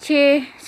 6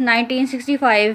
1965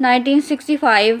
1965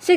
6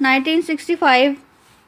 1965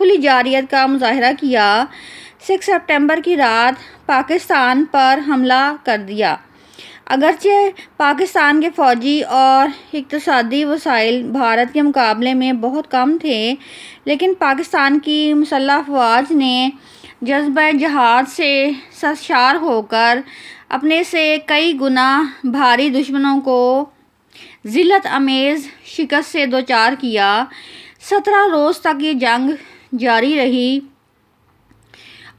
کھلی جارحیت کا مظاہرہ کیا۔ 6 سپٹمبر کی رات پاکستان پر حملہ کر دیا۔ اگرچہ پاکستان کے فوجی اور اقتصادی وسائل بھارت کے مقابلے میں بہت کم تھے، لیکن پاکستان کی مسلح افواج نے جذبہ جہاد سے سرشار ہو کر اپنے سے کئی گنا بھاری دشمنوں کو ذلت آمیز شکست سے دوچار کیا۔ 17 روز تک یہ جنگ جاری رہی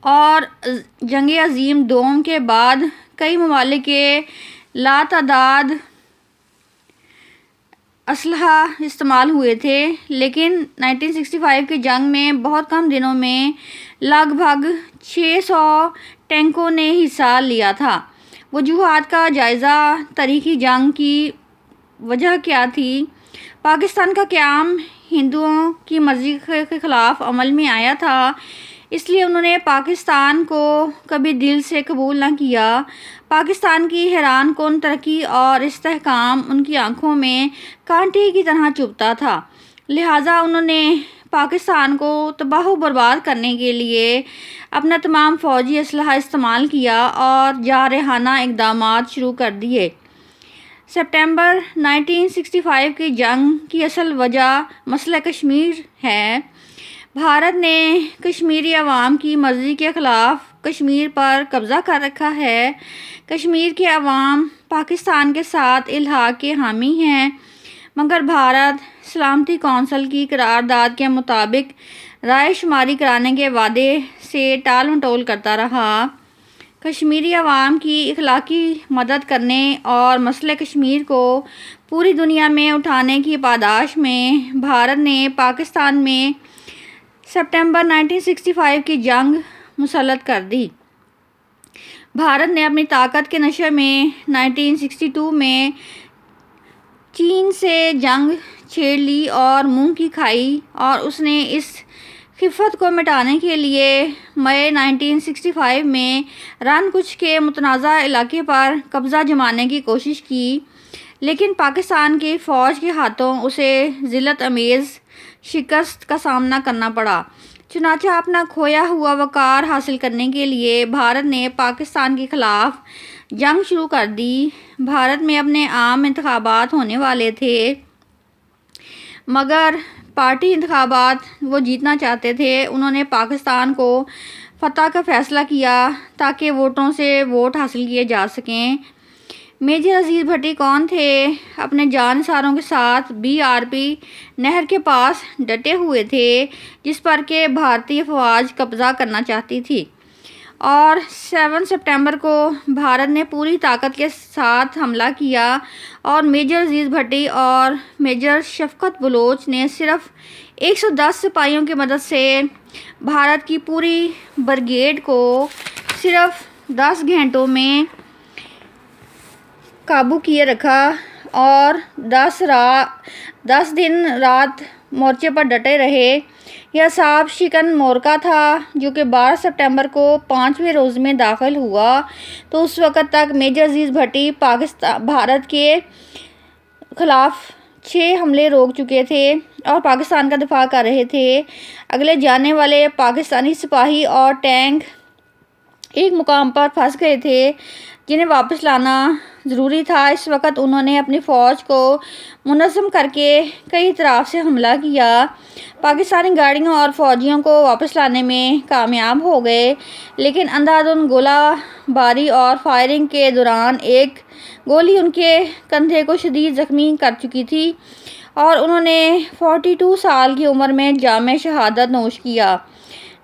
اور جنگ عظیم دوم کے بعد کئی ممالک کے لاتعداد اسلحہ استعمال ہوئے تھے، لیکن 1965 کی جنگ میں بہت کم دنوں میں لگ بھگ 600 ٹینکوں نے حصہ لیا تھا۔ وجوہات کا جائزہ۔ تاریخی جنگ کی وجہ کیا تھی؟ پاکستان کا قیام ہندوؤں کی مرضی کے خلاف عمل میں آیا تھا، اس لیے انہوں نے پاکستان کو کبھی دل سے قبول نہ کیا۔ پاکستان کی حیران کن ترقی اور استحکام ان کی آنکھوں میں کانٹے کی طرح چبھتا تھا، لہٰذا انہوں نے پاکستان کو تباہ و برباد کرنے کے لیے اپنا تمام فوجی اسلحہ استعمال کیا اور جارحانہ اقدامات شروع کر دیے۔ سپٹمبر 1965 کی جنگ کی اصل وجہ مسئلہ کشمیر ہے۔ بھارت نے کشمیری عوام کی مرضی کے خلاف کشمیر پر قبضہ کر رکھا ہے۔ کشمیر کے عوام پاکستان کے ساتھ الحاق کے حامی ہیں، مگر بھارت سلامتی کونسل کی قرارداد کے مطابق رائے شماری کرانے کے وعدے سے ٹال مٹول کرتا رہا۔ کشمیری عوام کی اخلاقی مدد کرنے اور مسئلہ کشمیر کو پوری دنیا میں اٹھانے کی پاداش میں بھارت نے پاکستان میں سپٹمبر 1965 کی جنگ مسلط کر دی۔ بھارت نے اپنی طاقت کے نشے میں 1962 میں چین سے جنگ چھیڑ لی اور منہ کی کھائی، اور اس نے اس خفت کو مٹانے کے لیے مئی 1965 میں ران کچھ کے متنازع علاقے پر قبضہ جمانے کی کوشش کی، لیکن پاکستان کی فوج کے ہاتھوں اسے ذلت آمیز شکست کا سامنا کرنا پڑا۔ چنانچہ اپنا کھویا ہوا وقار حاصل کرنے کے لیے بھارت نے پاکستان کے خلاف جنگ شروع کر دی۔ بھارت میں اپنے عام انتخابات ہونے والے تھے، مگر پارٹی انتخابات وہ جیتنا چاہتے تھے۔ انہوں نے پاکستان کو فتح کا فیصلہ کیا تاکہ ووٹوں سے ووٹ حاصل کیے جا سکیں۔ میجر عزیز بھٹی کون تھے؟ اپنے جانثاروں کے ساتھ BRP نہر کے پاس ڈٹے ہوئے تھے، جس پر کہ بھارتی افواج قبضہ کرنا چاہتی تھی، اور 7 سپٹمبر کو بھارت نے پوری طاقت کے ساتھ حملہ کیا اور میجر عزیز بھٹی اور میجر شفقت بلوچ نے صرف 110 سپاہیوں کی مدد سے بھارت کی پوری بریگیڈ کو صرف 10 گھنٹوں میں قابو کیے رکھا اور 10 دن رات مورچے پر ڈٹے رہے۔ یہ عصاب شکن مورچہ تھا جو کہ 12 سپٹمبر کو 5ویں روز میں داخل ہوا، تو اس وقت تک میجر عزیز بھٹی بھارت کے خلاف 6 حملے روک چکے تھے اور پاکستان کا دفاع کر رہے تھے۔ اگلے جانے والے پاکستانی سپاہی اور ٹینک ایک مقام پر پھنس گئے تھے جنہیں واپس لانا ضروری تھا۔ اس وقت انہوں نے اپنی فوج کو منظم کر کے کئی اطراف سے حملہ کیا۔ پاکستانی گاڑیوں اور فوجیوں کو واپس لانے میں کامیاب ہو گئے، لیکن اندھا دھند گولہ باری اور فائرنگ کے دوران ایک گولی ان کے کندھے کو شدید زخمی کر چکی تھی اور انہوں نے 42 سال کی عمر میں جامِ شہادت نوش کیا۔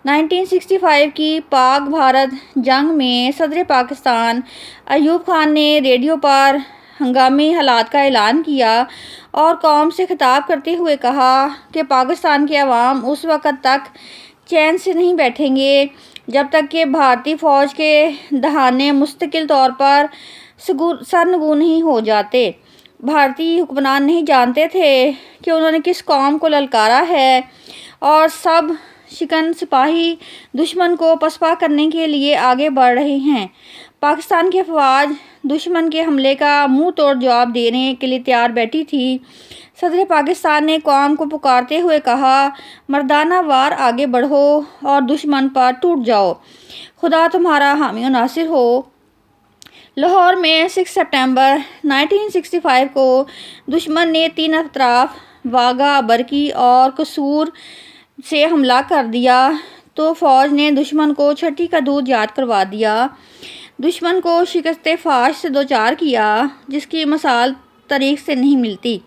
1965 کی پاک بھارت جنگ میں صدر پاکستان ایوب خان نے ریڈیو پر ہنگامی حالات کا اعلان کیا اور قوم سے خطاب کرتے ہوئے کہا کہ پاکستان کے عوام اس وقت تک چین سے نہیں بیٹھیں گے جب تک کہ بھارتی فوج کے دہانے مستقل طور پر سرنگوں نہیں ہو جاتے۔ بھارتی حکمران نہیں جانتے تھے کہ انہوں نے کس قوم کو للکارا ہے، اور سب شکن سپاہی دشمن کو پسپا کرنے کے لیے آگے بڑھ رہے ہیں۔ پاکستان کی افواج دشمن کے حملے کا منہ توڑ جواب دینے کے لیے تیار بیٹھی تھی۔ صدر پاکستان نے قوم کو پکارتے ہوئے کہا، مردانہ وار آگے بڑھو اور دشمن پر ٹوٹ جاؤ، خدا تمہارا حامی و ناصر ہو۔ لاہور میں 6 ستمبر 1965 کو دشمن نے 3 اطراف واغہ، برکی اور قصور سے حملہ کر دیا تو فوج نے دشمن کو چھٹی کا دودھ یاد کروا دیا، دشمن کو شکست فاش سے دوچار کیا جس کی مثال تاریخ سے نہیں ملتی۔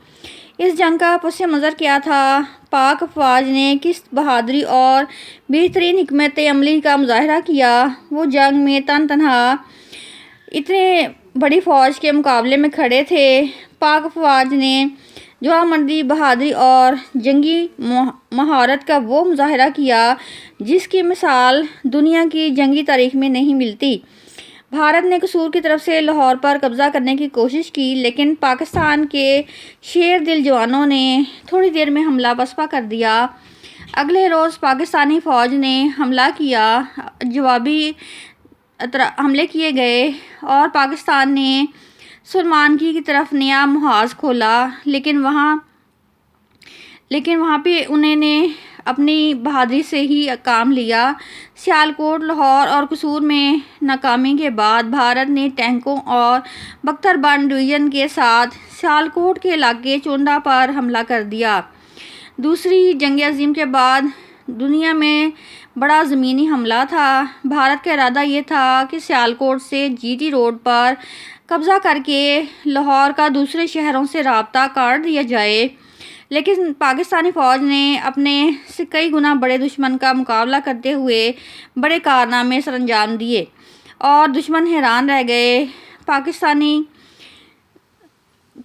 اس جنگ کا پس منظر کیا تھا؟ پاک افواج نے کس بہادری اور بہترین حکمت عملی کا مظاہرہ کیا؟ وہ جنگ میں تنہا اتنے بڑی فوج کے مقابلے میں کھڑے تھے۔ پاک افواج نے جوانمردی، بہادری اور جنگی مہارت کا وہ مظاہرہ کیا جس کی مثال دنیا کی جنگی تاریخ میں نہیں ملتی۔ بھارت نے قصور کی طرف سے لاہور پر قبضہ کرنے کی کوشش کی، لیکن پاکستان کے شیر دل جوانوں نے تھوڑی دیر میں حملہ پسپا کر دیا۔ اگلے روز پاکستانی فوج نے حملہ کیا، جوابی حملے کیے گئے اور پاکستان نے سلیمانکی کی طرف نیا محاذ کھولا، لیکن وہاں بھی انہوں نے اپنی بہادری سے ہی کام لیا۔ سیالکوٹ، لاہور اور قصور میں ناکامی کے بعد بھارت نے ٹینکوں اور بختر بن ڈویژن کے ساتھ سیالکوٹ کے علاقے چونڈا پر حملہ کر دیا۔ دوسری جنگ عظیم کے بعد دنیا میں بڑا زمینی حملہ تھا۔ بھارت کا ارادہ یہ تھا کہ سیالکوٹ سے جی ٹی روڈ پر قبضہ کر کے لاہور کا دوسرے شہروں سے رابطہ کاٹ دیا جائے، لیکن پاکستانی فوج نے اپنے سے کئی گنا بڑے دشمن کا مقابلہ کرتے ہوئے بڑے کارنامے سر انجام دیے اور دشمن حیران رہ گئے۔ پاکستانی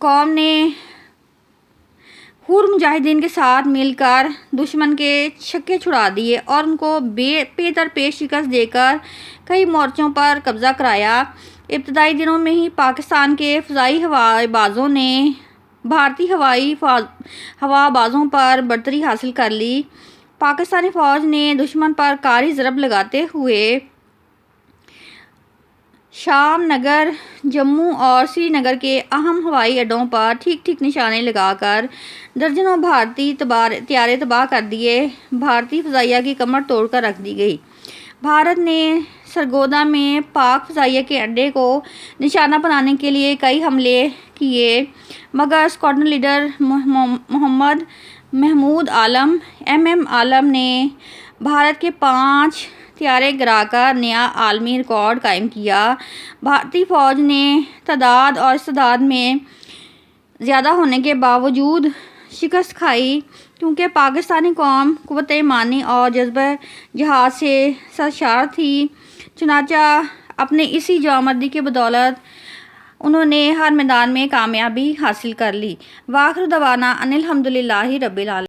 قوم نے حور مجاہدین کے ساتھ مل کر دشمن کے چھکے چھڑا دیے اور ان کو پے در پے شکست دے کر کئی مورچوں پر قبضہ کرایا۔ ابتدائی دنوں میں ہی پاکستان کے فضائی ہوائے بازوں نے بھارتی ہوا بازوں پر برتری حاصل کر لی۔ پاکستانی فوج نے دشمن پر کاری ضرب لگاتے ہوئے شام نگر، جموں اور سری نگر کے اہم ہوائی اڈوں پر ٹھیک نشانے لگا کر درجنوں بھارتی طیارے تباہ کر دیے۔ بھارتی فضائیہ کی کمر توڑ کر رکھ دی گئی۔ بھارت نے سرگودا میں پاک فضائیہ کے اڈے کو نشانہ بنانے کے لیے کئی حملے کیے، مگر اسکواڈرن لیڈر محمد محمود عالم عالم نے بھارت کے 5 طیارے گرا کر نیا عالمی ریکارڈ قائم کیا۔ بھارتی فوج نے تعداد اور استعداد میں زیادہ ہونے کے باوجود شکست کھائی، کیونکہ پاکستانی قوم قوت ایمانی اور جذبہ جہاد سے سرشار تھی۔ چنانچہ اپنے اسی جوانمردی کی بدولت انہوں نے ہر میدان میں کامیابی حاصل کر لی۔ وآخر دعوانا ان الحمدللہ رب العالمین۔